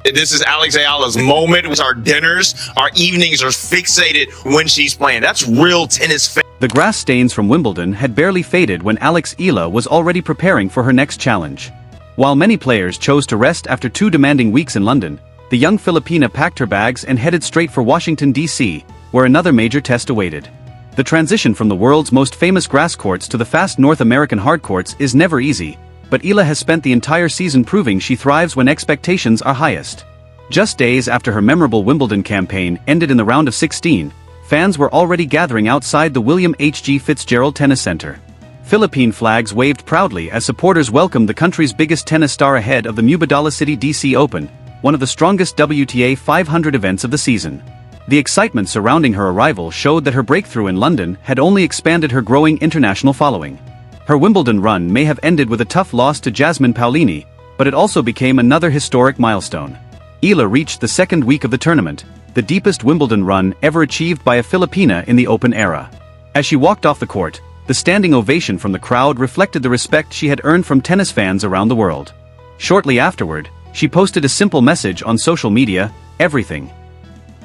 This is Alex Eala's moment. With our dinners, our evenings are fixated when she's playing. That's real tennis. The grass stains from Wimbledon had barely faded when Alex Eala was already preparing for her next challenge. While many players chose to rest after 2 demanding weeks in London, the young Filipina packed her bags and headed straight for Washington, D.C., where another major test awaited. The transition from the world's most famous grass courts to the fast North American hard courts is never easy, but Eala has spent the entire season proving she thrives when expectations are highest. Just days after her memorable Wimbledon campaign ended in the round of 16, fans were already gathering outside the William H.G. Fitzgerald Tennis Center. Philippine flags waved proudly as supporters welcomed the country's biggest tennis star ahead of the Mubadala City DC Open, one of the strongest WTA 500 events of the season. The excitement surrounding her arrival showed that her breakthrough in London had only expanded her growing international following. Her Wimbledon run may have ended with a tough loss to Jasmine Paolini, but it also became another historic milestone. Eala reached the second week of the tournament, the deepest Wimbledon run ever achieved by a Filipina in the Open era. As she walked off the court, the standing ovation from the crowd reflected the respect she had earned from tennis fans around the world. Shortly afterward, she posted a simple message on social media: everything.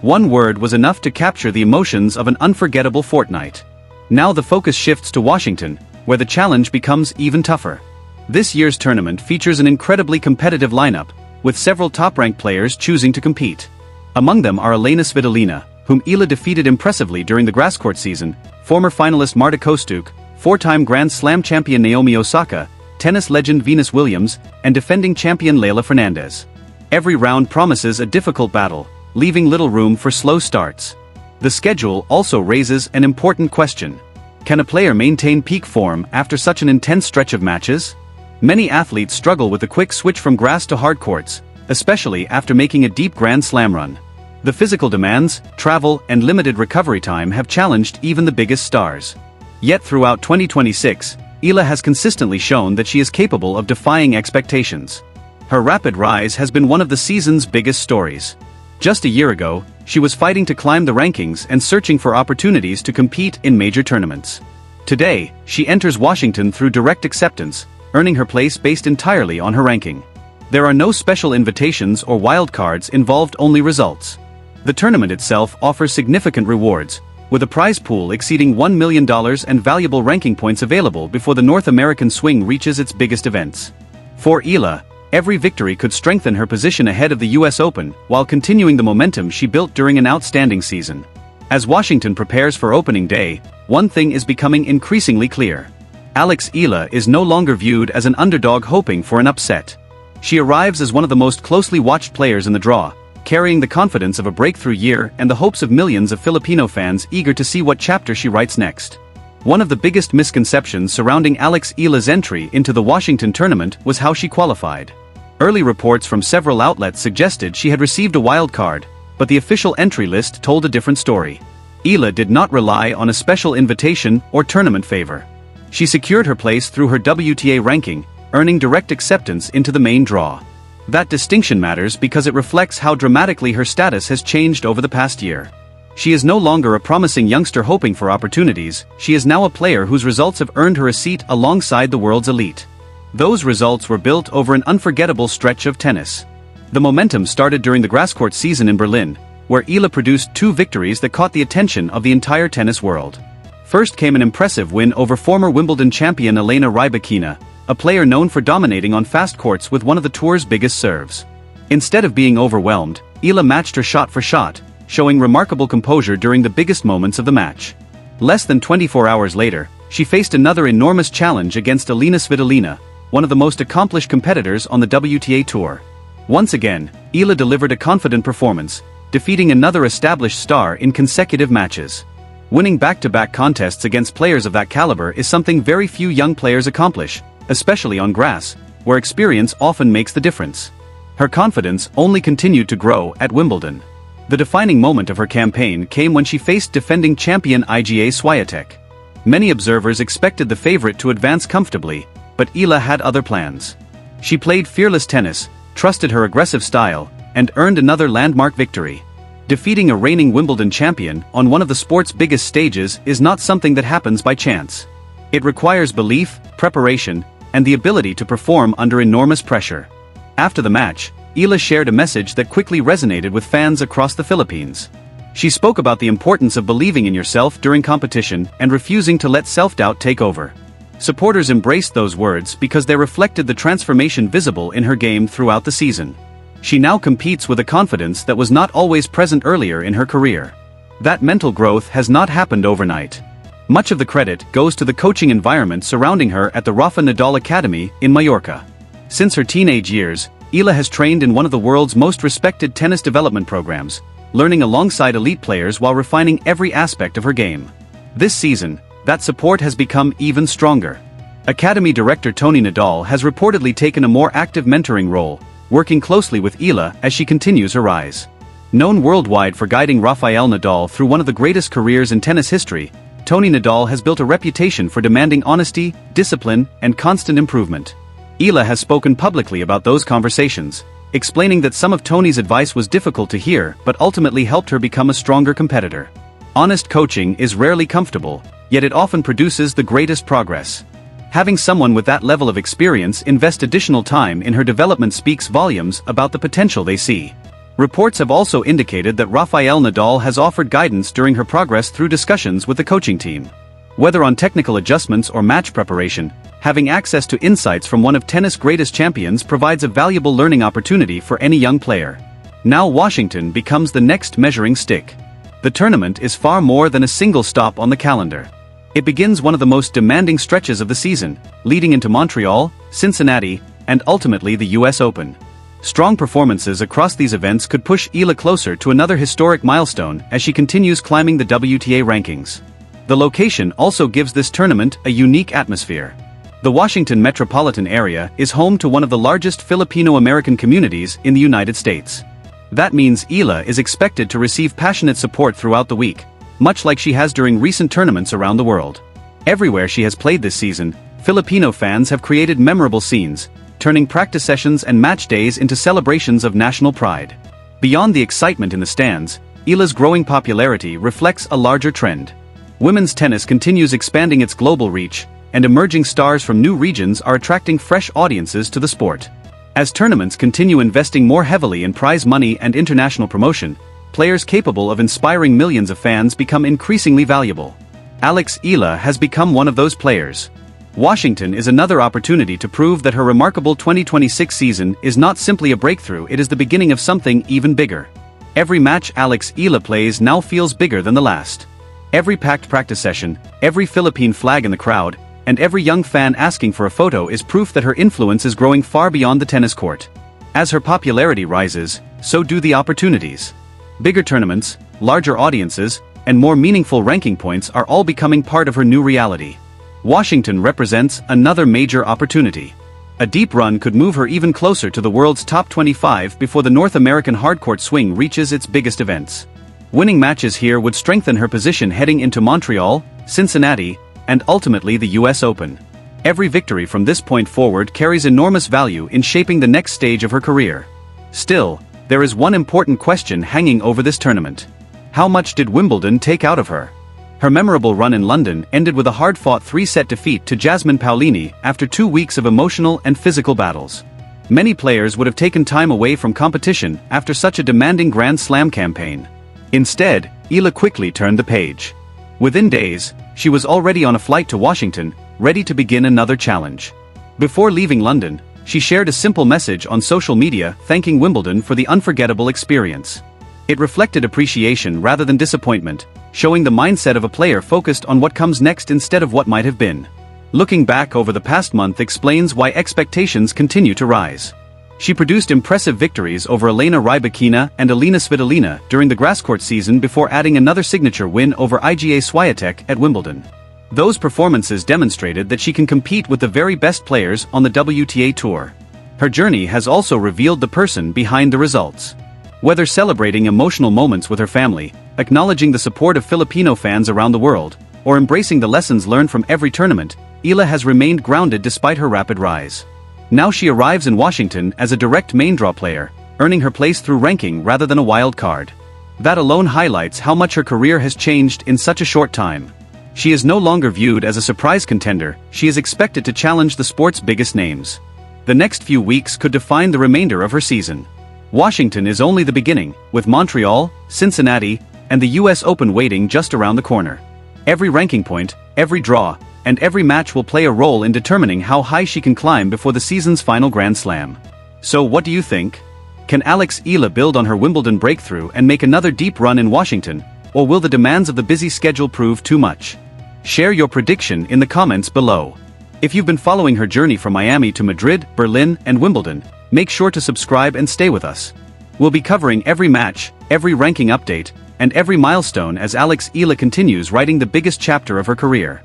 One word was enough to capture the emotions of an unforgettable fortnight. Now the focus shifts to Washington, where the challenge becomes even tougher. This year's tournament features an incredibly competitive lineup, with several top-ranked players choosing to compete. Among them are Elena Svitolina, whom Eala defeated impressively during the grasscourt season, former finalist Marta Kostyuk, 4-time Grand Slam champion Naomi Osaka, tennis legend Venus Williams, and defending champion Leylah Fernandez. Every round promises a difficult battle, leaving little room for slow starts. The schedule also raises an important question. Can a player maintain peak form after such an intense stretch of matches? Many athletes struggle with the quick switch from grass to hard courts, especially after making a deep Grand Slam run. The physical demands, travel, and limited recovery time have challenged even the biggest stars. Yet throughout 2026, Eala has consistently shown that she is capable of defying expectations. Her rapid rise has been one of the season's biggest stories. Just a year ago, she was fighting to climb the rankings and searching for opportunities to compete in major tournaments. Today, she enters Washington through direct acceptance, earning her place based entirely on her ranking. There are no special invitations or wildcards involved, only results. The tournament itself offers significant rewards, with a prize pool exceeding $1 million and valuable ranking points available before the North American swing reaches its biggest events. For Eala, every victory could strengthen her position ahead of the US Open while continuing the momentum she built during an outstanding season. As Washington prepares for opening day, one thing is becoming increasingly clear. Alex Eala is no longer viewed as an underdog hoping for an upset. She arrives as one of the most closely watched players in the draw, carrying the confidence of a breakthrough year and the hopes of millions of Filipino fans eager to see what chapter she writes next. One of the biggest misconceptions surrounding Alex Eala's entry into the Washington tournament was how she qualified. Early reports from several outlets suggested she had received a wild card, but the official entry list told a different story. Eala did not rely on a special invitation or tournament favor. She secured her place through her WTA ranking, earning direct acceptance into the main draw. That distinction matters because it reflects how dramatically her status has changed over the past year. She is no longer a promising youngster hoping for opportunities, she is now a player whose results have earned her a seat alongside the world's elite. Those results were built over an unforgettable stretch of tennis. The momentum started during the grasscourt season in Berlin, where Eala produced 2 victories that caught the attention of the entire tennis world. First came an impressive win over former Wimbledon champion Elena Rybakina, a player known for dominating on fast courts with one of the tour's biggest serves. Instead of being overwhelmed, Eala matched her shot for shot, showing remarkable composure during the biggest moments of the match. Less than 24 hours later, she faced another enormous challenge against Elena Svitolina, one of the most accomplished competitors on the WTA Tour. Once again, Eala delivered a confident performance, defeating another established star in consecutive matches. Winning back-to-back contests against players of that caliber is something very few young players accomplish, especially on grass, where experience often makes the difference. Her confidence only continued to grow at Wimbledon. The defining moment of her campaign came when she faced defending champion Iga Swiatek. Many observers expected the favorite to advance comfortably, but Eala had other plans. She played fearless tennis, trusted her aggressive style, and earned another landmark victory. Defeating a reigning Wimbledon champion on one of the sport's biggest stages is not something that happens by chance. It requires belief, preparation, and the ability to perform under enormous pressure. After the match, Eala shared a message that quickly resonated with fans across the Philippines. She spoke about the importance of believing in yourself during competition and refusing to let self-doubt take over. Supporters embraced those words because they reflected the transformation visible in her game throughout the season. She now competes with a confidence that was not always present earlier in her career. That mental growth has not happened overnight. Much of the credit goes to the coaching environment surrounding her at the Rafa Nadal Academy in Mallorca. Since her teenage years, Eala has trained in one of the world's most respected tennis development programs, learning alongside elite players while refining every aspect of her game. This season, that support has become even stronger. Academy director Tony Nadal has reportedly taken a more active mentoring role, working closely with Eala as she continues her rise. Known worldwide for guiding Rafael Nadal through one of the greatest careers in tennis history, Tony Nadal has built a reputation for demanding honesty, discipline, and constant improvement. Eala has spoken publicly about those conversations, explaining that some of Tony's advice was difficult to hear but ultimately helped her become a stronger competitor. Honest coaching is rarely comfortable, yet it often produces the greatest progress. Having someone with that level of experience invest additional time in her development speaks volumes about the potential they see. Reports have also indicated that Rafael Nadal has offered guidance during her progress through discussions with the coaching team. Whether on technical adjustments or match preparation, having access to insights from one of tennis' greatest champions provides a valuable learning opportunity for any young player. Now Washington becomes the next measuring stick. The tournament is far more than a single stop on the calendar. It begins one of the most demanding stretches of the season, leading into Montreal, Cincinnati, and ultimately the US Open. Strong performances across these events could push Eala closer to another historic milestone as she continues climbing the WTA rankings. The location also gives this tournament a unique atmosphere. The Washington metropolitan area is home to one of the largest Filipino-American communities in the United States. That means Eala is expected to receive passionate support throughout the week, much like she has during recent tournaments around the world. Everywhere she has played this season, Filipino fans have created memorable scenes, turning practice sessions and match days into celebrations of national pride. Beyond the excitement in the stands, Eala's growing popularity reflects a larger trend. Women's tennis continues expanding its global reach, and emerging stars from new regions are attracting fresh audiences to the sport. As tournaments continue investing more heavily in prize money and international promotion, players capable of inspiring millions of fans become increasingly valuable. Eala has become one of those players. Washington is another opportunity to prove that her remarkable 2026 season is not simply a breakthrough, it is the beginning of something even bigger. Every match Eala plays now feels bigger than the last. Every packed practice session, every Philippine flag in the crowd, and every young fan asking for a photo is proof that her influence is growing far beyond the tennis court. As her popularity rises, so do the opportunities. Bigger tournaments, larger audiences, and more meaningful ranking points are all becoming part of her new reality. Washington represents another major opportunity. A deep run could move her even closer to the world's top 25 before the North American hardcourt swing reaches its biggest events. Winning matches here would strengthen her position heading into Montreal, Cincinnati, and ultimately the US Open. Every victory from this point forward carries enormous value in shaping the next stage of her career. Still, there is one important question hanging over this tournament. How much did Wimbledon take out of her? Her memorable run in London ended with a hard-fought 3-set defeat to Jasmine Paolini after 2 weeks of emotional and physical battles. Many players would have taken time away from competition after such a demanding Grand Slam campaign. Instead, Eala quickly turned the page. Within days, she was already on a flight to Washington, ready to begin another challenge. Before leaving London, she shared a simple message on social media thanking Wimbledon for the unforgettable experience. It reflected appreciation rather than disappointment, showing the mindset of a player focused on what comes next instead of what might have been. Looking back over the past month explains why expectations continue to rise. She produced impressive victories over Elena Rybakina and Alina Svitolina during the grasscourt season before adding another signature win over Iga Swiatek at Wimbledon. Those performances demonstrated that she can compete with the very best players on the WTA Tour. Her journey has also revealed the person behind the results. Whether celebrating emotional moments with her family, acknowledging the support of Filipino fans around the world, or embracing the lessons learned from every tournament, Eala has remained grounded despite her rapid rise. Now she arrives in Washington as a direct main draw player, earning her place through ranking rather than a wild card. That alone highlights how much her career has changed in such a short time. She is no longer viewed as a surprise contender, she is expected to challenge the sport's biggest names. The next few weeks could define the remainder of her season. Washington is only the beginning, with Montreal, Cincinnati, and the US Open waiting just around the corner. Every ranking point, every draw, and every match will play a role in determining how high she can climb before the season's final Grand Slam. So what do you think? Can Alex Eala build on her Wimbledon breakthrough and make another deep run in Washington, or will the demands of the busy schedule prove too much? Share your prediction in the comments below. If you've been following her journey from Miami to Madrid, Berlin, and Wimbledon, make sure to subscribe and stay with us. We'll be covering every match, every ranking update, and every milestone as Alex Eala continues writing the biggest chapter of her career.